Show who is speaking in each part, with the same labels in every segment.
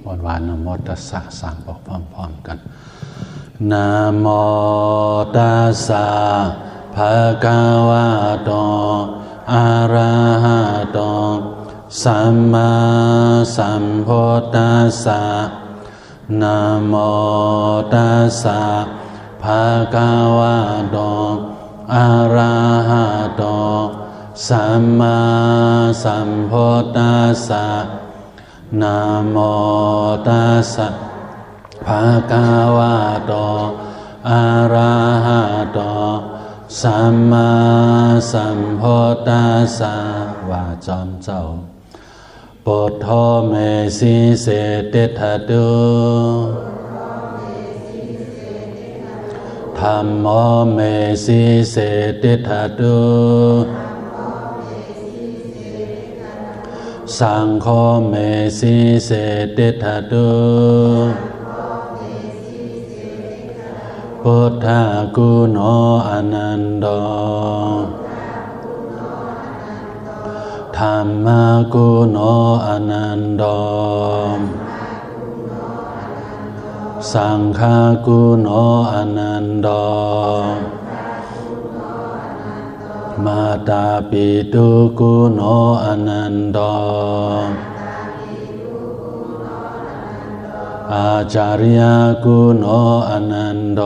Speaker 1: วันวานนะโมตัสสะสามบอกพร้อมๆกันนะโมตัสสะภะคะวะโตอะระหะโตสัมมาสัมพุทธัสสะนะโมตัสสะภะคะวะโตอะระหะโตสัมมาสัมพุทธัสสะนะโมตัสสะภะคะวะโตอะระหะโตสัมมาสัมพุทธัสสะว่าจอมเจ้าปุถโธเมสิเสติทะตุธัมโมเมสิเสติทะตุสังโฆเมสิเสติทะตุพุทธากุโนอนันโตธัมมากุโนอนันโตสังฆากุโนอนันโตมาตาปิตุกุโนอนันโตอาจาริยกุโนอนันโต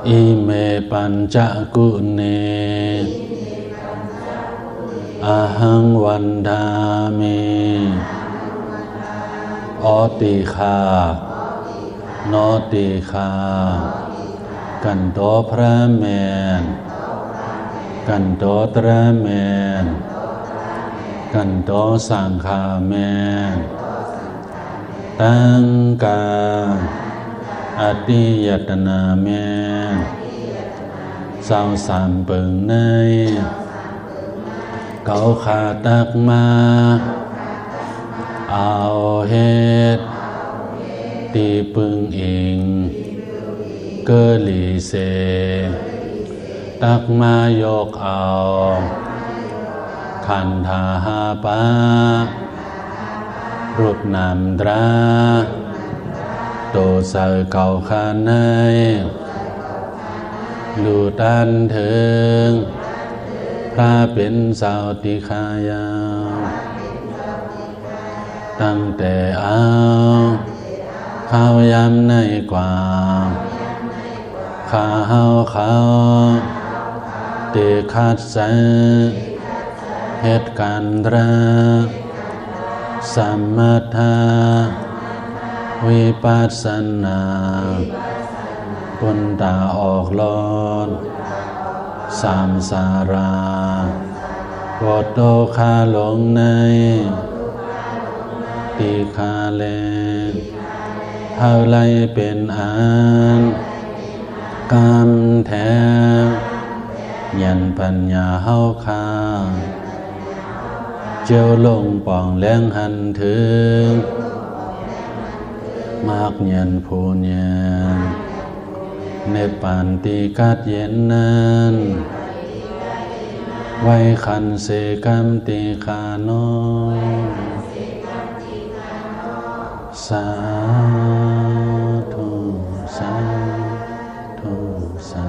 Speaker 1: อิเมปัญจกุเนอะหังวันดามิโอติคาโนติคากันโตพระเมนกันโตตระเมนกันโตสังฆาเมนตั้งกาอติยตนาเมนเศร้าสามเปิงในเขาขาตักมาเอาเฮ็ดตีปึงอิงเกลีเสตักมายกเอาขันธาหาปะรูปนามตราโตเสยเก่าขันในลูตันถึงพระเป็นสาวติขายาตั้งแต่เอาข้าวยำในกว่าข้าเฮาเขาเตคัดใสเหตุการณ์ระสัมมาทาวิปัสสนาปุณตาออกลอนสามสาราโวโตคาหลงในติคาเลนเฮาไลเป็นอันกรรมแท้ยันปัญญาเฮาคาเจียวลงป่องแรงหันถึงมากเย็นพูนเย็นในปันติกัดเย็นนั้นไว้ขันเสกัมติคาโนสาธุสาธุสา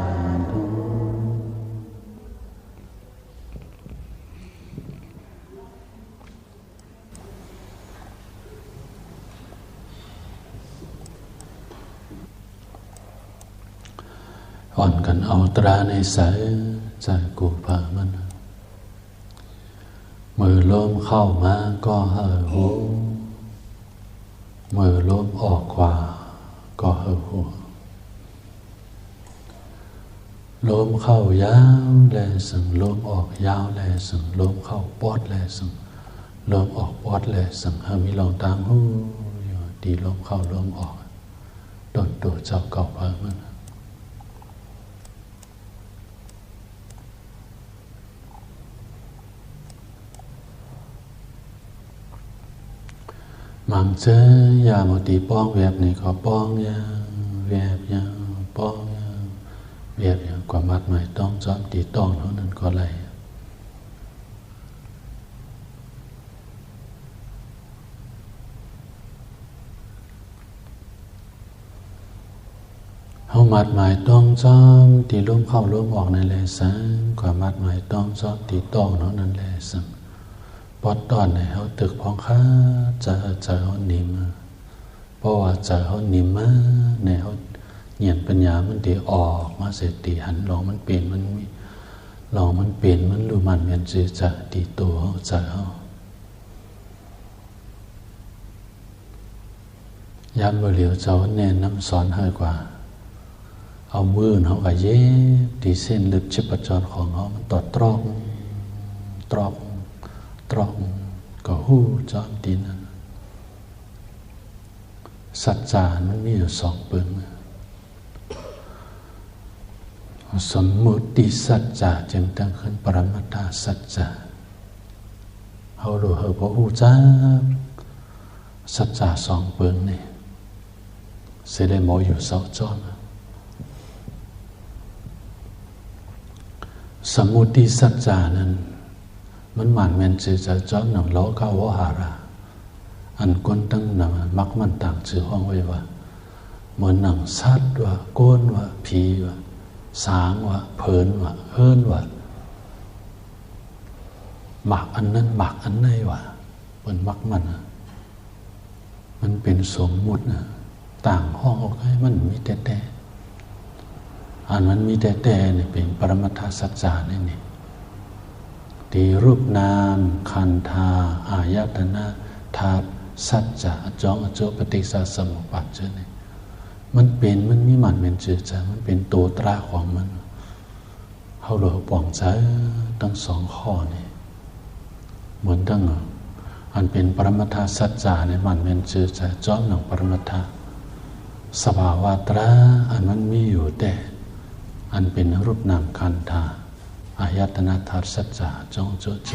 Speaker 1: ธุอ่อนกันเอาตราในสายใจกูพามันมือลมเข้ามาก็เห่อหูมือลมออกขวาก็เห่อหัวลมเข้ายาวแลสึงลมออกยาวแลสึงลมเข้าปอดแลสึงลมออกปอดแลสึงให้มีลองตามหูดีลมเข้าลมออกโดนตัวเจ้าเก่าพามันมังเจอยาโมตีป้องแวบนี่ก็ป้องยาแวบยาป้องยาแวบยากว่ามัดหมายต้องจอมตีต้องเท่านั้นก็ไร เฮามัดหมายต้องจอมตีลมเข้าลมออกนั่นแหละสังกว่ามัดหมายต้องจอมตีต้องเนาะนั่นแหละสังปอดตอนไหนเฮาตึกพองค้าเจอเฮานิ่มเพราะว่าเจอเฮานิ่มมาในเฮาเหียนปัญญามันตีออกมาเสร็จตีหันลองมันเปลี่ยนมันลองมันเปลี่ยนมันรู้มันเมียนสิจะตีตัวเฮาเจอเฮายามบ่เหลียวเจ้าแน่นำสอนเฮากว่าเอามือเขาก็เย็บที่เส้นลึกชีพจรของเขามันตอดตรอกก็หู้จอมตีนั้นสัจจามันมีอยู่สองปึงสมมุติสัจจะจึงตั้งขึ้นปรมัตถสัจจะเขารู้เหตุผลหู้จ้าสัจจะสองปึงนี่เสด็จหมออยู่เสาจอนสมมุติสัจจานั้นมันหมานแมนจือจะจ้อนหนังล้อเข้าวหาราอันก้นตั้งหนังมักมันต่างจือห้องไว้ว่าเหมือนหนังสัตว์ว่าก้นว่าผีว่าสางว่าเพลินว่าเฮิรนว่าหมักอันนั้นหมักอันนี้ว่าเป็นมักมันเป็นสมมุตินะต่างห้องออกให้มันมีแต่อันมันมีแต่เนี่ยเป็นปรมัตถสัจจานี่ตีรูปนามขันธาอายตนะธาตุสัจจะจองอโจปฏิสัสมุปบาทเจ้านี่มันมีมันเป็นจืดจ้ะมันเป็นตัวตราของมันเขาหลวงป่องใจทั้งสองข้อนี่เหมือนทั้งอันเป็นปรมัตถสัจจาในมันเป็นจืดจ้ะจอมหนังปรมัตถสภาวะตราอันมันมีอยู่แต่อันเป็นรูปนามขันธาอายตนะธาตุสัจจะจงโจเจ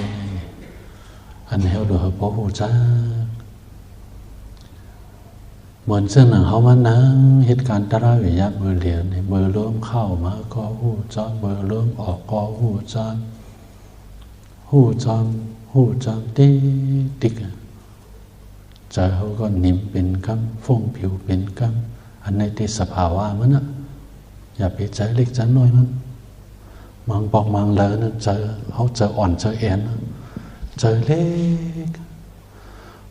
Speaker 1: อันนี้เขาดูเขาพอหูจักเหมือนเส้นหนังเขามานั่งเหตุการณ์ตราวิยะมือเหลียวในมือเริ่มเข้ามาก็หูจอมมือเริ่มออกก็หูจอมติ๊กใจเขาก็นิ่มเป็นกำฟงผิวเป็นกำอันในที่สภาวะมันนะอย่าไปใจเล็กใจน้อยมันมังบอกมังเลยนะเจอเขาเจออ่อนเจอแอนเจอเล็ก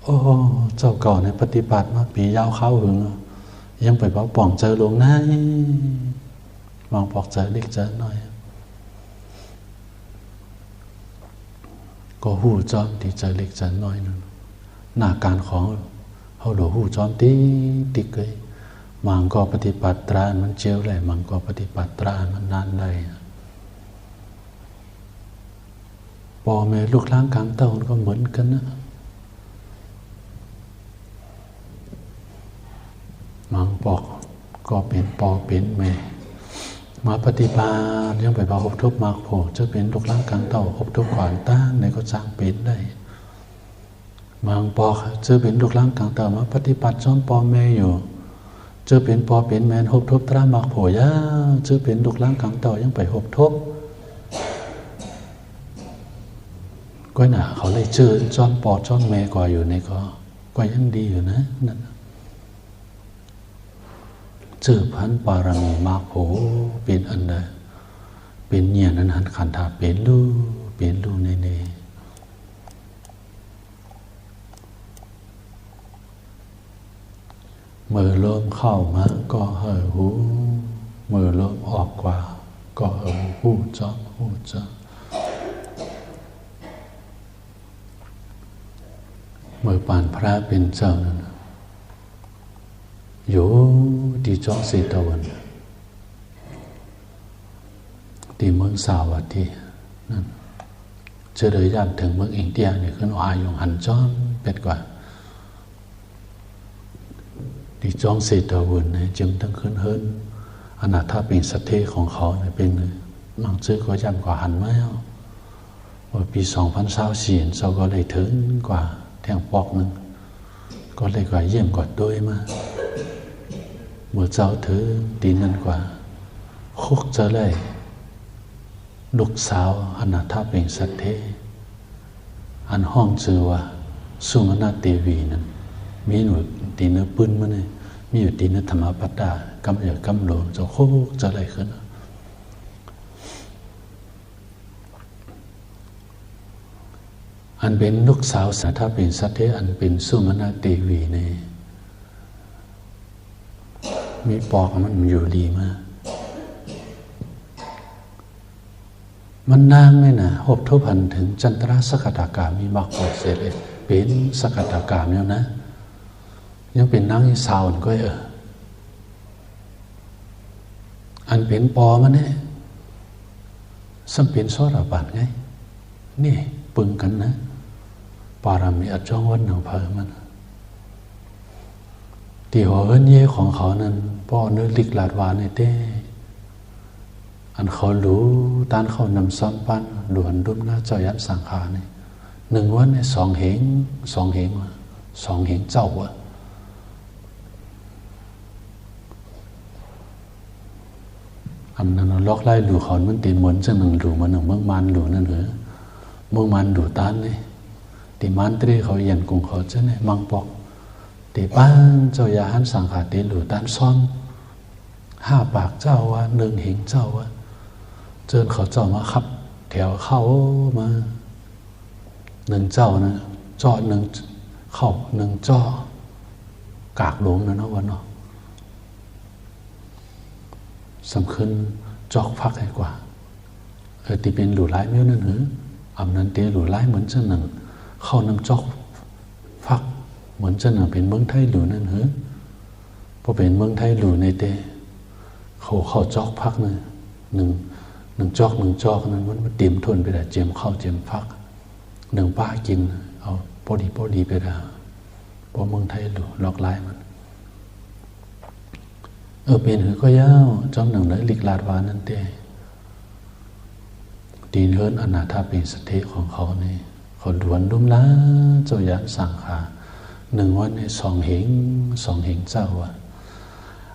Speaker 1: โอ้เจ้าก่อนในปฏิบัติมาปียาวเข้าหึงยังไปบอกป่องเจอลงไหนมังบอกเจอเล็กเจอน้อยก็หู้จอมที่เจอเล็กเจอน้อยนั่นหน้าการของเขาหลวหู้จอมติ๊กเลยมังก็ปฏิบัติตรามันเจียวเลยมังก็ปฏิบัติตรามันนานเลยพ่อแม่ลูกหลานกลางเต้าก็เหมือนกันนะมังบอกก็เป็นพ่อเป็นแม่มาปฏิบัติยังไปบอกอบทุบมากโผจะเป็นลูกหลานกลางเต้าอบทุบขวานตั้งในก็จ้างเป็นได้มังบอกจะเป็นลูกหลานกลางเต้ามาปฏิบัติจอมพ่อแม่อยู่จะเป็นปอเป็นแมนหกทบตราหมากโผย่าจะเป็นลูกหลานกลางเต่ายังไปหกทบก็น่ะเขาเลยเจอจอมปอจอมแม่ก่ออยู่ในก็ยังดีอยู่นะนั่นเจอพันปารมีหมากโผเป็นอันใดเป็นเนียนั้นหันขันธาเป็นลูกในมือเริ่มเข้ามาก็เห่อหูมือเริ่มออกกว่าก็เห่อหูจ้องมือปานพระเป็นเจ้านั่นอยู่ที่จ้องสีตะวันที่เมืองสาวัตถีนั่นเจอเลยย่านถึงเมืองอินเดียเนี่ยขึ้นอายุหันจ้องเป็ดกว่าที่จ้องเศรษฐวุฒิเนี่ยจึงตั้งขึ้นเฮิรนอนาถาเป็นสัตเทของเขาเนี่ยเป็นมังชื่อก็ย่ำกว่าหันไหมว่าปี2024เขาก็เลยถึงกว่าแทงปอกนึงก็เลยกว่าเยี่ยมกว่าด้วยมาเมื่อเจ้าถือดีนั่นกว่าคุกเจอเลยลูกสาวอนาถาเป็นสัตเทอันห้องชื่อว่าสุมนาเทวีนั้นมีหนูตีเนื้อปืนมันเนี่ยมีอยู่ตีเนื้อธรรมปัตตา กำเหยกำหลวมจะโคกจะอะไรขึ้นอันเป็นลูกสาวถ้าเป็นสัตย์อันเป็นสุมาณเทวีเนี่ยมีปอกมันอยู่ดีมากมันนางเลยนะหบทุพันถึงจันทราสกัดากามีมากกว่าเสร็จเลยเป็นสกัดากามแล้วนะยังเป็นนางอีสาวก็อันเป็นปอมันเนี่ยสัมเป็นโซดาบันไงนี่ปึงกันนะปารามีอัจฉริวันหนังเพอมันที่หัวเอิ้นเย่ของเขานั้นพ่อเนื้อลิกลาดวานในเต้อันเขารู้ตานเขานำซ้ำปั้นด่วนดุมหน้าเจ้ายันสังขารนี่หนึ่งวันในสองเหงเจ้าอันนั้นล็อกไล่ดูเขามันตีเหมือนจะหนึ่งดูมันหนึ่งเมืองมันดูนั่นเหรอเมืองมันดูตานนี่ตีมันตรีเขาเย็นกุงเขาจะเนี่ยมังปอกตีป้านเจ้ายาหันสังขารตีหลูตานซ้อน5 ปากเจ้าว่า1 เหงเจ้าว่าเจิญเขาเจ้ามาขับแถวเข้ามา1 เจ้านะเจาะ1เข้า1 เจาะกากหลวงนะเนาะวันเนาะสำคัญจอกพักให้กว่าที่เป็นหลูไล่เมี้ยวนั่นหรืออำนั้นเตหลูไล่เหมือนเจ้าหนึ่งเข้านำจอกพักเหมือนเจ้าหนึ่งเป็นเมืองไทยหลูนั่นหรือพอเป็นเมืองไทยหลูในเตเขาจอกพักหนึ่งจอกนั้นมันเตรียมทนไปได้เจียมเข้าเจียมพัก1 ป้ากินเอาพอดีไปได้พอเมืองไทยหลูลอกไล่มันเป็นหือก็ยาวจอมหนังเลยลิกลาดวานั่นเต้ตีนเฮิรนอนาถาเป็นสเทของเขาเนี่ยเขาด่วนดุมล้าเจ้ายันสังขา1 วันใน2 เหงเจ้า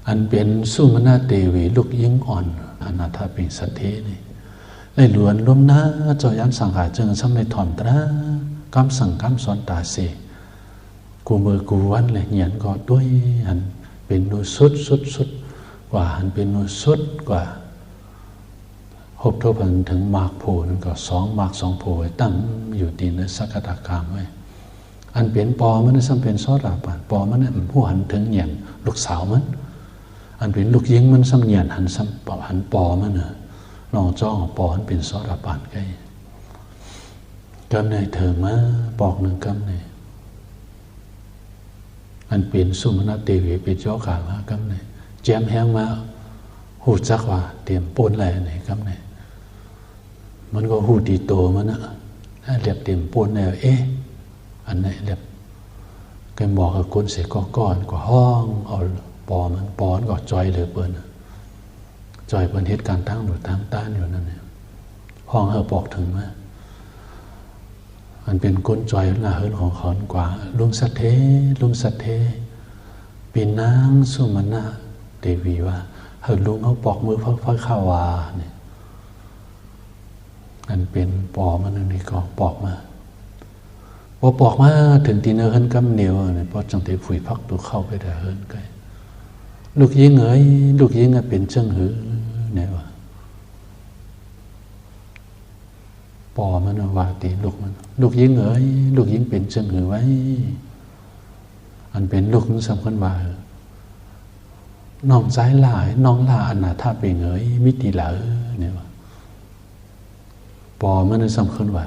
Speaker 1: อันเป็นสุมาณเทวีลูกยิ่งอ่อนอนาถาเป็นสเทนี่ได้ล้วนดุมล้าเจ้ายันสังขาจึงสำในถอนตรากำสั่งกำสอนตาเสกูมือกูวันเลยเหยียนก็ด้วยอันเป็นนูสุดกว่าอันเป็นนูสุดกว่าหบทบถึงมากโพนั่นก็2 มาก 2 โพไว้ตั้งอยู่ตีนสักตากามไว้อันเป็นปอมันซ้ำเป็นซอดาปานปอมันเนี่ยผู้หันถึงเหยียนลูกสาวมันอันเป็นลูกยิงมันซ้ำเหยียนหันซ้ำหันปอมันเนอะน้องจ้องปอหันเป็นซอดาปานไงกำในเธอมาปอก1 กำในอันเป็นสุมาณเทวีไปเจ้าขามากำในแจมแห้งมาหูจักว่าเตรียมปนอะไรไหนกำในมันก็หูดีโตมันนะเรียบเตรียมปนแล้วอันไหนเรียบก็บอกกับคนเสียก้อนก็ห้องเอาปอมันก็จอยเลยเปิ้นจอยเปิ้นเหตุการณ์ตั้งหนูตั้งต้านอยู่นั่นเนี่ยห้องปอกถึงมามันเป็นก้นจอยหน้าเฮิรนของเขากว่าลุงสัตเทปีนางสุมาณเทวีว่าลุงเขาปอกมือพระขาวาเนี่ยอันเป็นปอมันนี่ก็ปอกมาพอปอกมาถึงตีเนอเฮิรนกำเหนียวเนี่ยพอจังเตฝุ่ยพักตัวเข้าไปได้เฮิรนไกลลูกยิงลูกยิงเป็นเจ้งหือเนี่ยวะปอมันว่าตีลูกยิงลูกยิงเป็นเจ้งหือไว้อันเป็นลูกนั้นสำคัญว่าน้องใจหลายน้องลาอันนาถ้าเป็นมิติหลาเนี่ยวะปอมันสำคัญว่า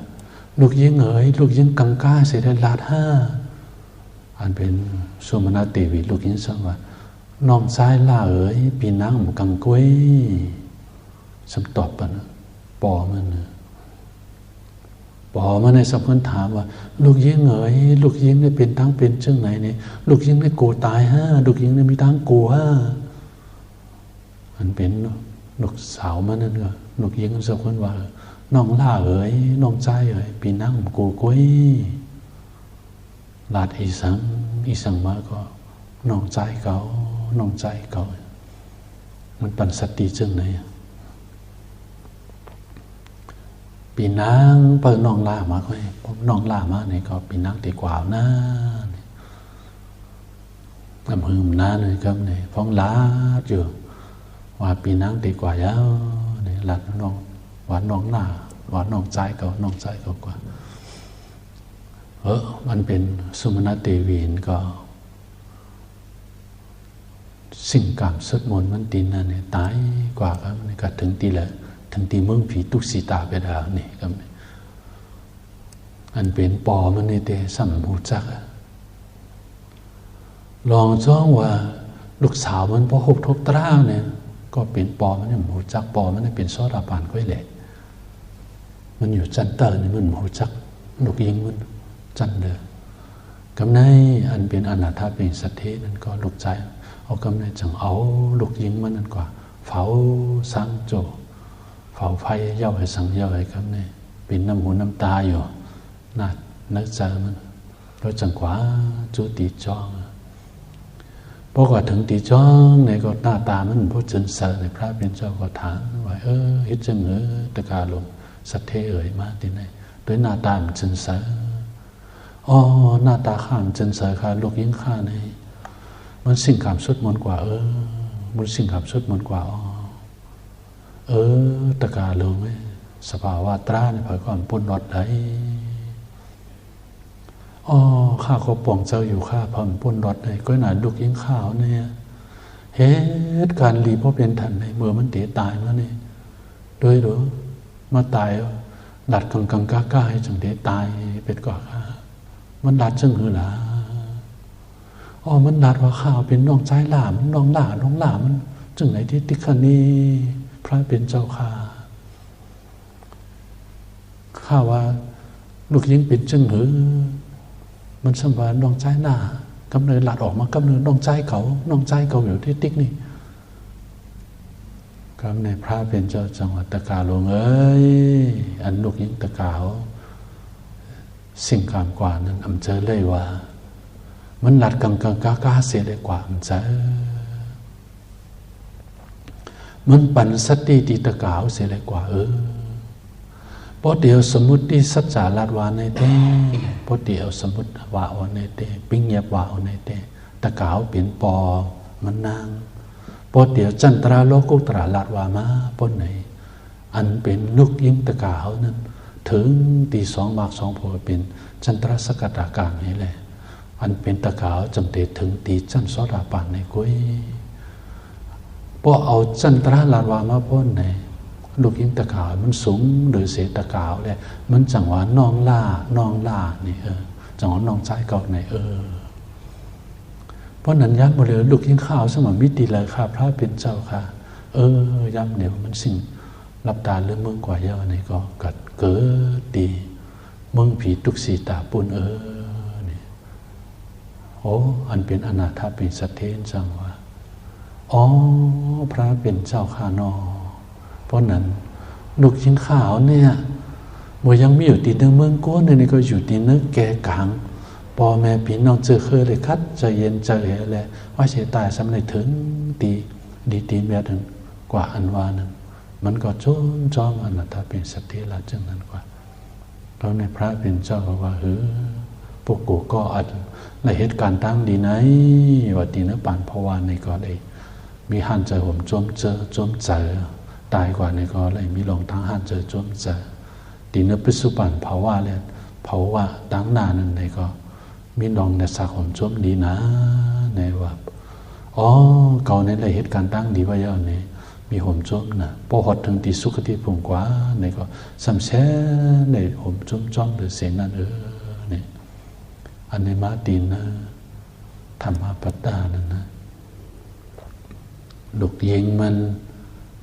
Speaker 1: ลูกยิงลูกยิงกังก้าเสด็จลาด5อันเป็นสุมาณเทวีลูกยิงสั่งว่าน้องใจหลาปีนังกังก้วยสำตอบปะนะปอมันในสำคัญถามว่าลูกยิงลูกยิงได้เป็นทั้งเป็นเช่นไหนเนี่ยลูกยิงได้กูตายลูกยิงได้มีทั้งกูมันเป็นลูกสาวมันนั่นก็ลูกยิงสำคัญว่าน้องล่าน้องใจปีนังกูก้วยลาดอีสังมาก็น้องใจเก่ามันปันสติเช่นไหนปีนังเปิดน้องล่ามาก็น้องล่ามาเนี่ยก็ปีนังตีกว่านะ ทำหืมน้าเลยครับเนี่ยฟ้องล้าอยู่ว่าปีนังดีกว่าเยอะเนี่ยหลัดน้องหวานน้องหน้าหวานน้องใจเขาน้องใจเขากว่ามันเป็นสุมาณเทวีนก็สิ่งกรรมสดมนมันตีนั่นเนี่ยตายกว่าครับนี่ก็ถึงตีละถึงตีเมืองผีตุกสีตาไปดาวนี่ครับอันเป็นปอมันนี่เตะสัมหูจักลองจ้องว่าลูกสาวมันพอหกทบตราเนี่ยก็เป็นปอมันเนี่ยหูจักปอมันเนี่ยเป็นโซดาปานก้อยแหละมันอยู่จันเตอร์นี่มันหูจักลูกยิงมันจันเดอร์กำไนอันเป็นอนาถาเป็นสัตเทนั่นก็ลูกใจเอากำไนจังเอาลูกยิงมันนั่นกว่าเฝ้าสังโจเฝ้าไฟเย้าให้สังเย้าให้กำไนเป็นน้ำหูน้ำตาอยู่น่านึกใจมันรถจังกว่าจูตีจ้องพอก่อนถึงตีจ้องในก็หน้าตามันพอจนเสือในพระเป็นเจ้าก็ถามว่าฮิตจังตะกาลงสัตเทเอ๋ยมาที่ไหนด้วยหน้าตามันจนเสือหน้าตาข้ามจนเสือค่ะลูกยิงข้าในมันสิ่งขามสุดมนกว่ามันสิ่งขามสุดมนกว่าตะกาลงไหมสภาวะตราเนี่ยพอก่อนปุ่นรถได้ข้าเขาป่องเจ้าอยู่ข้าพอมปุ่นรถได้ก็หนาลูกยิงข้าวเนี่ยเหตุการณ์รีเพราะเป็นทันในเมื่อมันเตะตายมาเนี่ยโดยหรือมาตายดัดกังก้าให้จังเตะตายเป็นก่อข้ามันดัดจังหือหล่ะมันดัดว่าข้าวเป็นน้องใจหล่ามันน้องหล่ามันจังไหนที่ติคันนี้พระเป็นเจ้าข้าว่าลูกยิงเป็นจังหือมันสมบัติน้องใจหน้ากำเนิดหลัดออกมากำเนิดน้องใจเขาอยู่ที่ติ๊กนี่กำเนิดพระเป็นเจ้าจังหวัดตะกาลงอันลูกยิงตะกาวสิ่งกามกว่านั้นอำเจอเลยว่ามันหลัดกังก้าเสียได้กว่าอำเจอมันปั่นสติติตะกาวเสียได้กว่าพอเดียวสมมุติที่สัจจาลาดวาในเต้พอเดียวสมมุติว่าเอาในเต้ปิ้งเงียบว่าเอาในเต้ตะกาวเปลี่ยนปอมันนางพอเดียวจันทราโลกุตระลาดวามาปนไหนอันเป็นลูกยิงตะกาวนั้นถึงตีสองบากสองโพเป็นจันทรสกัดากลางนี่แหละอันเป็นตะกาวจำเตถึงตีจันโสดาปานในกุ้ยพอเอาจันทราลาดวามาปนไหนลูกยิงตะกาวมันสูงหรือเสียตะกาวเลยมันจังหวะน้องล่านี่จังหวะน้องใจเก่าไหนเพราะนั้นย้ำหมดเลยลูกยิงข้าวสมมิติเลยค่ะพระเป็นเจ้าค่ะย้ำเดี๋ยวมันสิ่งรับตาเรื่องเมืองกว่าเยอะนี่ก็เกิดดีเมืองผีตุกสีตาปุนนี่อันเป็นอนาถาเป็นสัตเทนจังว่าพระเป็นเจ้าข้านอเพราะนั้นลูกยิงข้าวเนี่ยเมื่อยังมีอยู่ตีเนื้อเมืองก้นนี่ก็อยู่ตีเนื้อแก่กลางพ่อแม่พี่น้องเจอเคยเลยคัดใจเย็นใจแหละว่าเสียตายสำเร็จถึงตีแบบนั้นกว่าอันว่านั้นมันก็จอมอนาถาเป็นสัตเทละจังนั้นกว่าเราในพระเป็นเจ้าก็ว่าพวกกูก็อัดในเหตุการณ์ตั้งดีไหนว่าตีเนื้อปานภาวาในก็ได้มีหันใจผมจมเจอตายกว่าในก็เลยมีลงทั้งหันเจอจมเจอตีเนื้อปิสุปันภาวะเลยภาวะตั้งนานนั่นในก็มีลองในสักผมจมดีนะในว่าเก่าในเลยเหตุการณ์ตั้งดีว่าเยอะนี่มีห่มจมนะพอหดถึงตีสุขติผงกว่าในก็สำเช้ในห่มจมจ้องหรือเสียงนั่นนี่อันในมาตีนนะธรรมปัตตานั่นนะลูกยิงมัน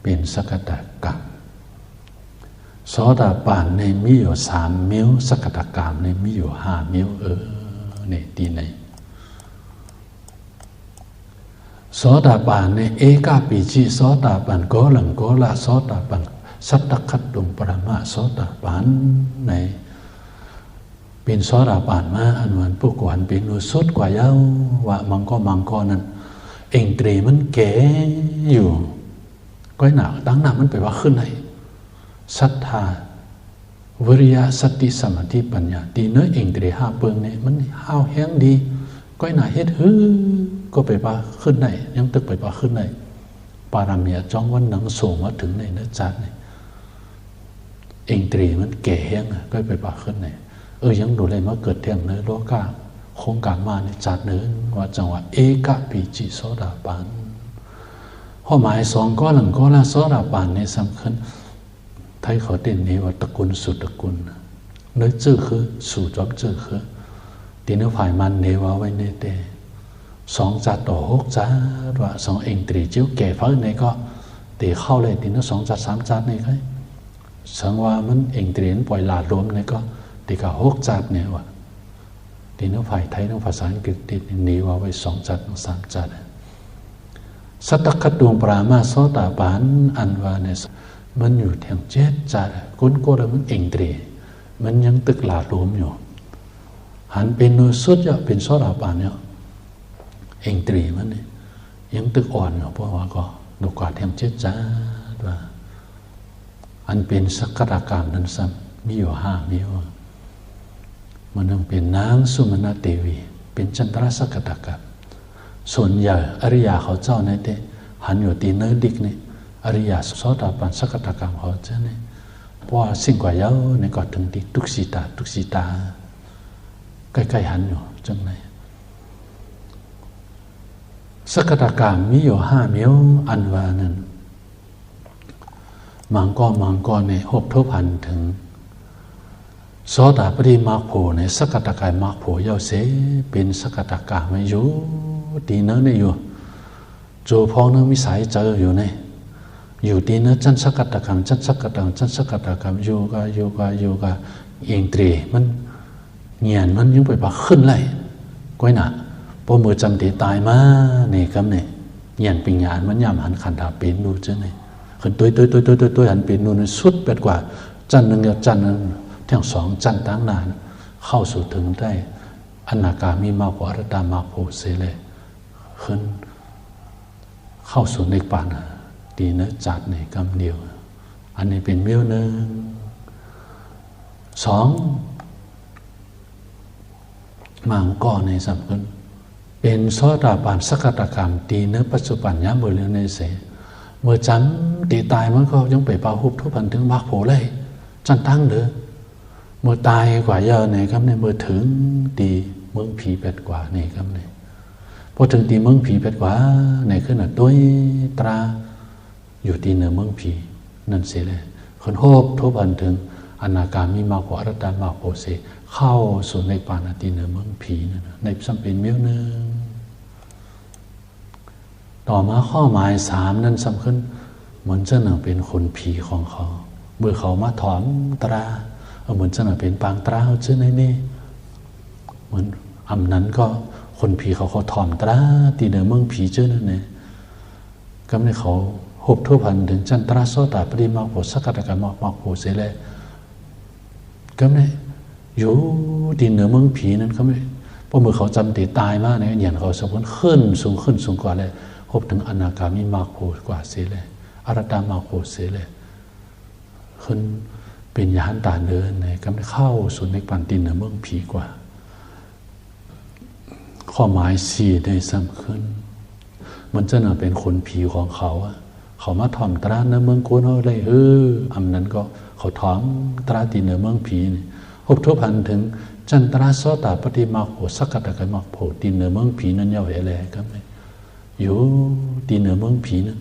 Speaker 1: เป็นสกตากรรมโสดาปันในมีอยู่3 มิ้วสกตากรรมในมีอยู่5 มิ้วนี่ตีไหนโสดาปันในเอกาปิจิโสดาปันโกลังโกละโสดาปันสัตตคัตตุงปรมาโสดาปันในเป็นโสดาปันมาอันวันผู้กวนเป็นอุสุดกว่าเย้าว่ามังก็นั้นเองตรีมันเก๋อยู่ก้อยหนาตั้งหนามันไปว่าขึ้นไหนศรัทธาวิริยะสติสมาธิปัญญาตีเนื้อเองตรี5 เปิงเนี่ยมันห้าวแห้งดีก้อยหนาเฮ็ด ก็ไปป่าขึ้นไหนยังตึกไปป่าขึ้นไหนปารามีจ้องวันหนังส่งมาถึงในเนื้อจัดเนี่ยเองตรีมันเก๋เฮงก็ไปป่าขึ้นไหนยังดูเลยว่าเกิดเที่ยงเนื้อโลกาโครงการมาในจัดเนื้อว่าจังหวะเอกปีจิโสดาปันข้อหมายสองก็หลังก็ละโสดาปันในสำคัญไทยเขาเด่นนี้ว่าตระกูลสุดตระกูลเนื้อจื้อคือสู่จอมจื้อคือตีเนื้อฝ่ายมันเนวาไว้ในเตสองจัดต่อหกจัดว่าสองเองตรีจิ้วแก่เพิ่งในก็ตีเข้าเลยตีเนื้อสองจัดสามจัดในก็สังว่ามันเองตรีนปล่อยหลาดรวมในก็ตีกับหกจัดเนี่ยว่าตีเนื้อฝ่ายไทยเนื้อภาษาอังกฤษตีนี้ว่าไว้สองจัดสามจัดสัตตคดวงปรามาโสตาปันอันว่าเนี่ยมันอยู่แถวเจ็ดจัดก้นโกดมันเองตรีมันยังตึกหลาดรวมอยู่หันเป็นโนสุดจะเป็นโสดาปันเนี่ยเองตรีมันเนี่ยยังตึกอ่อนเพราะว่าก็ดูกว่าแถมเจ็ดจ้าว่าอันเป็นสักกะกรรมนั้นซ้ำมีอยู่ห้ามีว่ามันต้องเป็นนางสุมาณเทวีเป็นจันทรสักกะกรรมส่วนใหญ่อริยาเขาเจ้าในเตหันอยู่ตีเนื้อดิกเนี่ยอริยาโสดาปันสักกะกรรมเขาเจ้าเนี่ยเพราะว่าสิ่งกว่าเยอะในก็ถึงที่ทุกสีตาใกล้ๆหันอยู่จังไหนสักกะกรรมมีอยู่ห้าเมียวอันว่านั้นมังก็ในหกทุพันถึงโสดาปฏิมรรคโผในสักกะกายมรรคโผเยาเสเป็นสักกะกาไม่อยู่ดีเนื้อเนี่ยอยู่โจพองเนื้อมิสัยเจออยู่ในอยู่ดีเนื้อจันสักกะกรรมจันสักกะกรรมจันสักกะกรรมอยู่กับเองตรีมันเงียนมันยังไปปะขึ้นเลยก้อยหนาพอมือจำตีตายมาเนี่ยครับเนี่ยเงียนปิญญาณมันยามหันขันดาเป็นดูจังเนี่ยขึ้นตัวหันเป็นดูนั้นสุดเป็ดกว่าจันหนึ่งกับจันนึงทั้งสองจันตั้งนานเข้าสู่ถึงได้อนาคามีมากกว่าอรตามากโพเสเลยขึ้นเข้าสู่ในป่านะดีเนื้อจัดในกำเดียวอันนี้เป็นเมี้ยวหนึ่งสองมังก็ในสำคัญเป็นโสดาปันสักกะกรรมดีเนื้อปัจจุบันย้ำบริเวณในเสเมื่อจันตีตายมันก็ยังไปเป่าหุบทุบพันถึงมากโผเลยจันตั้งเด้อเมื่อตายกว่าเยอะเนี่ยครับเนี่ยเมื่อถึงตีเมืองผีเป็ดกว่าเนี่ยครับเนี่ยพอถึงตีเมืองผีเป็ดกว่าเนี่ยขึ้นอ่ะด้วยตราอยู่ตีเหนือเมืองผีนั่นเสียเลยคนโฮบทุบพันถึงอนาคามีมากกว่าอรตามากโผเสเข้าสู่ในปานาตีเหนือเมืองผีนั่นในสัมเป็นเมี้ยวนึงต่อมาข้อหมายสามนั้นสำคัญเหมือนเจ้าหนึ่งเป็นคนผีของเขาเมื่อเขามาถอมตราเหมือนเจ้าหนึ่งเป็นปางตราเขาเชื่อในนี่เหมือนอำนั้นก็คนผีเขาถอมตราตีเหนือเมืองผีเชื่อนั่นเองก็ไม่เขาหบทั่วพันถึงจันทราโสตปฏิมาโพสักกะกรรมมากโพเสเลยก็ไม่อยู่ตีเหนือเมืองผีนั้นเขาไม่เพราะเมื่อเขาจำตีตายมากเนี่ยอย่างเขาสมบูรณ์ขึ้นสูงกว่าเลยพบถึงอนาคามีมากโพกว่าเสียเลยอรตามากโพเสียเลยขึ้นเป็นยานตาเดินเนี่ยก็ไม่เข้าสู่ในปันตินเหนือเมืองผีกว่าข้อหมายสี่ได้สำคัญมันจะน่ะเป็นคนผีของเขาเขามาถ่อมตราเนื้อเมืองโกนอะไรอำนั้นก็เขาถ่อมตราตินเหนือเมืองผีนี่พบทุกพันถึงจันตราโสตปฏิมาโพสักกะกรรมโพตินเหนือเมืองผีนั้นยาวเหเลยครับอยู่ตีเหนือเมืองผีนั่น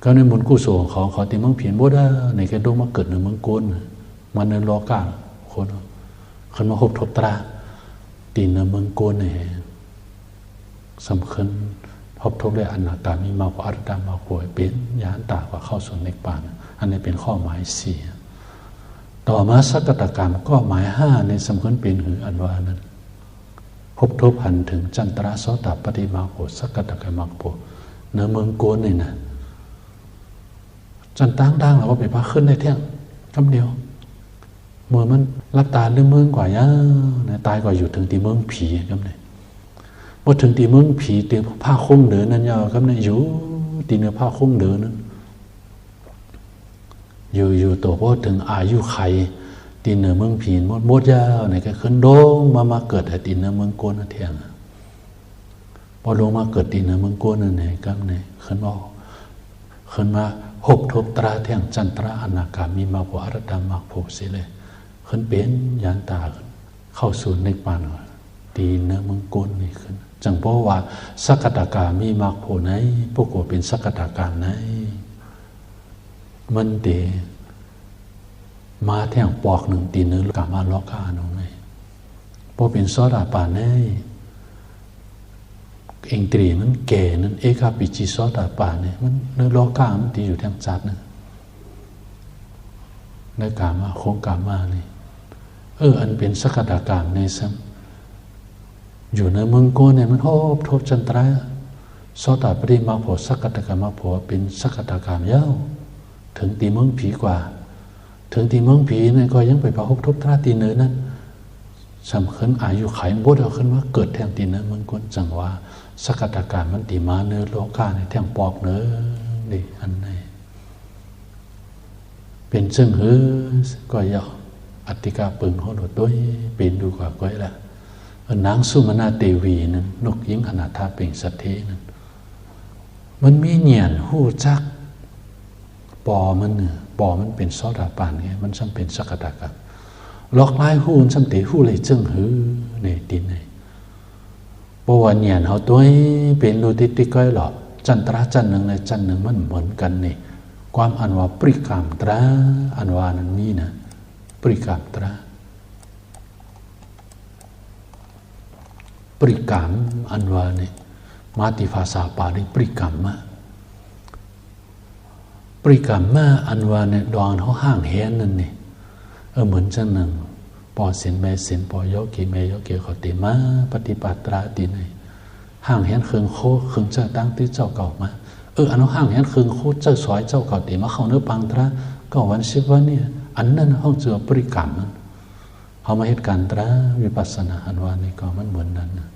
Speaker 1: ก็ในมนต์กุศลของเขาตีเมืองผีบ่ได้ในแค่ดวงมาเกิดในเมืองโกนมันในโลกาคนมาหบทบตราตีเหนือเมืองโกนเนี่ยสำคัญหบทบได้อนาคามีมากกว่าอรตามากกว่าเป็นยานตากว่าเข้าสู่ในป่าอันนี้เป็นข้อหมายสี่ต่อมาสักกะกรรมก็หมายห้าในสำคัญเป็นหืออันว่านั้นพบทบหันถึงจันตราโสตปฏิมาโพสักกะกรรมโพเนื้อเมืองโกนนี่นะจันตั้งดังเราก็ไปพาขึ้นได้เที่ยงคำเดียวเมื่อมันรับตาเรื่องเมืองกว่าย่าตายกว่าอยู่ถึงตีเมืองผีคำนี้พอถึงตีเมืองผีตีผ้าคลุมเดินนั่นยาวคำนี้อยู่ตีเนื้อผ้าคลุมเดินนั้นอยู่ตัวพอถึงอายุไขตีเหนือเมืองผีมดยาวไหนก็ขึ้นโด่งมาเกิดแต่ตีเหนือเมืองโกนเทียงพอ อลงมาเกิดตีเนื้อมึงก้นนั่นไหนกำไหนขึ้นมาหกทบตราเที่ยงจันทราอนาคามีมาโพอรตามาโพสิเลยขึ้นเป็นยานตาเข้าสู่ในปานตีเนื้อมึงก้นนี่ขึ้นจังเพราะว่าสักตากามีมาโพไหนพวกกูเป็นสักตากาไหนมันเดมาแท่งปอกหนึ่งตีเนื้อกามาล็อกขาหนูไงพอเป็นซอดาป่าแน่เองตรีมันแก่นั้นเอกาปิจิซอดาป่าเนี่ยมันเนื้อล็อกขามันตีอยู่แท่งจัดนะเนื้อกามาโค้งกามานี่อันเป็นสักตากามในซ้ำอยู่ในเมืองโกเนี่ยมันโหบทบจันทราซอดาปริมาโพสักตากามาโพเป็นสักตากามยาวถึงตีเมืองผีกว่าถึงตีเมืองผีเนี่ยก็ยังไปประหบทบตราตีเนื้อนั้นสำคัญอายุไขบดเอาขึ้นว่าเกิดแทงตีเนื้อมันก้นจังว่าสกัดอาการมันตีมาเนื้อโลกาในแทงปอกเนื้อดิอันไหนเป็นซึ่งก็ยาวอติกาปึงเขาโดดด้วยเป็นดูกว่าก้อยละนางสุมาณาเตวีนั้นนกยิงอนาถาเป่งสัตเทนั้นมันมีเนียนหู้จักปอมันเป็นซอดาปานไงมันซ้ำเป็นสกัดอาการล็อกไล่หู้ซ้ำเตะหู้เลยจึงในดินในปวันเนียนเขาตัวเป็นรูติก้อยหรอจันทราจันหนึ่งในจันหนึ่งมันเหมือนกันนี่ความอันว่าปริกรรมตราอันว่านั้นนี่นะปริกรรมตราปริกรรมอันว่านี่มาติภาษาปาลิปริกรรมมาปริกรรมมาอันว่าเนี่ยดองเขาห่างแหนนั่นนี่เหมือนจังหนึ่งปอสินแม่สินปอยกกีแม่ยกเกี่ยวขติมาปฏิปัตตราตีในห่างแหนเคืองโคเคืองเจ้าตั้งที่เจ้าเก่ามาอันนั้นห่างแหนเคืองโคเจ้าสอยเจ้าเก่าตีมาเขาเนื้อปังตราก็วันชิว่าเนี่ยอันนั้นห้องเจอปริกรรมมันเขามาเหตุการณ์ตราวิปัสสนาอันว่านี่ก็มันเหมือนนั้นนะ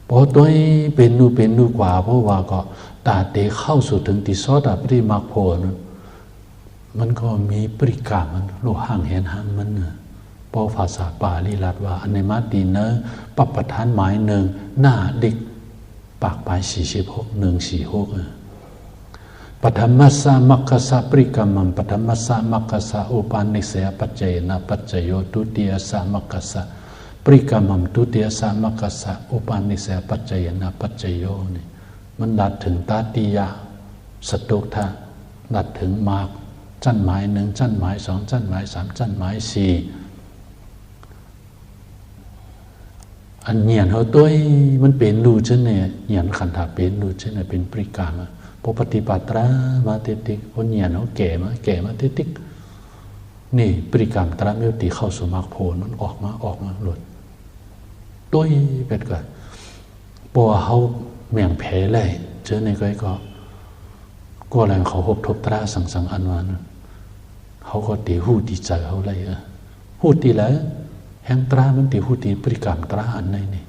Speaker 1: พอตัวเป็นดูกว่าเพราะว่าก็ตาเตะเข้าสู่ถึงติซอดาปริมาโพนั้นมันก็มีปริกรรมมันโลห่างแหนห่างมันเนี่ยพอภาษาปาลีรัดว่าอันในมาตีเนอปัปปทานหมายหนึ่งหน้าเด็กปากปลาย46 ปฐมมัสสะมัคคะสะปริกรรมังปฐมมัสสะมัคคะสะอุปาณิสยปัจเจนะปัจจโยทุติยสะมัคคะสะปริกรรมังทุติยสะมัคคะสะอุปาณิสยปัจเจนะปัจจโยนี่มันดัดถึงตาติยะสตุกทะดัดถึงมากจั่นหมาย1จั่นหมาย2จั่นหมาย3จั่นหมาย4อันเหียนเขาตัวมันเป็นรูเช่นเนี่ยเหียนขันธาเป็นรูเช่นเนี่ยเป็นปริกรรมพอปฏิปัตตรามาติติพอเหียนเขาแก่มาติตินี่ปริกรรมตรามิวติเข้าสู่มรรคผลมันออกมาหลุดตัวเป็นก่อนพอเขาเมี่ยงแผลเลยเจอในก็แรงเขาหบทบตราสังอันวานเขาก็ตีหูตีใจเขาเลยหูตีแล้วแห่งตรามันตีหูตีปริกรรมตราอันไหนนี่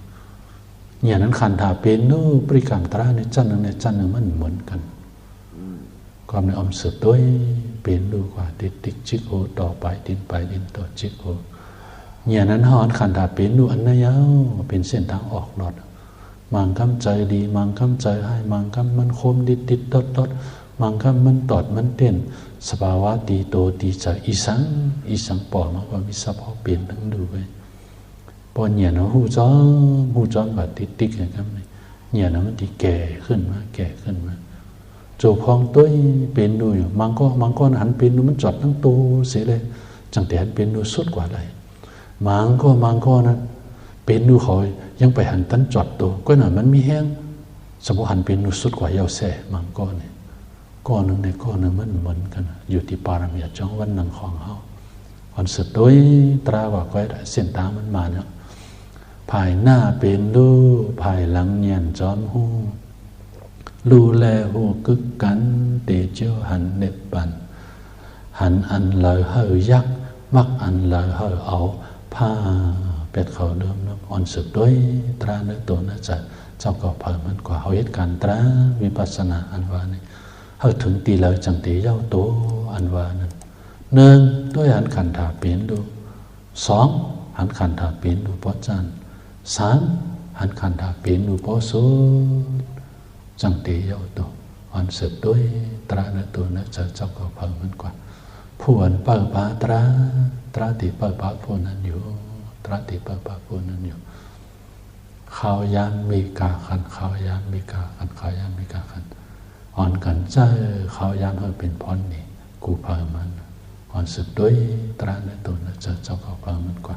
Speaker 1: อย่างนั้นขันธาเป็นนู้ปริกรรมตราในจันหนึ่งมันเหมือนกันความในอมสืบด้วยเป็นดูกว่าติกจิกโอต่อไปดินต่อจิกโออย่างนั้นหอนขันธาเป็นดูอันไหนยาวเป็นเส้นทางออกหลอดมังคำใจดีมังคำใจให้มังคำมันคมดิดตดมังคำมันตอดมันเต้นสภาวะตีโตตีใจอีสังปอมาว่ามีสภาพเปลี่ยนทั้งดูไปพอเนี่ยนะหูจ้อมแบบติ๊กอย่างนั้นเนี่ยนะมันที่แก่ขึ้นมาโจพองตัวเป็นดูอยู่มังก็หันเป็นดูมันจอดทั้งตัวเสียเลยจังแต่หันเป็นดูสุดกว่าเลยมังก็นั้นเป็นดูเขายังไปหันตั้นจอดตัวก็หน่อยมันมีแห้งสมบูรณ์หันเป็นดูสุดกว่าเยาแสมังก็เนี่ยก้อนหนึ่งในก้อนหนึ่งมันเหมือนกันอยู่ที่ปารามีจ้องวันหนึ่งของเขาวันสุดโดยตราว่าก้อยเส้นทางมันมาเนี่ยภายหน้าเป็นดูภายหลังเนียนจอมหูลูแลหูกึกกันเตเจียวหันเน็บปันหันอันเลยเฮยักมักอันเลยเฮเอาผ้าเป็ดเขาเดิมนะอ่อนสุดโดยตราเนื้อตัวน่าจะเจ้าก็เพิ่มมันกว่าเอาเหตุการณ์ตราวิปัสสนาอันว่านี่เขาถึงตีเลยจังตีเย้าโตอันว่านั้น1ด้วยหันขันธาเป็นดู2หันขันธาเป็นดูเพราะจัน3 หันขันธาปีนูโปสุจังตีเยาตัวอันสืบด้วยตราเนตัวเนจะเจ้าก็เพิ่มมันกว่าผู้อันเปิดปาตราติเปิดปาผู้นั้นอยู่ตราติเปิดปาผู้นั้นอยู่เขายานมีกาขันเขายานมีกาขันเขายานมีกาขันอ่อนกันใจเขายานให้เป็นพรนี่กูเพิ่มมันอ่อนสืบด้วยตราเนตัวเนจะเจ้าก็เพิ่มมันกว่า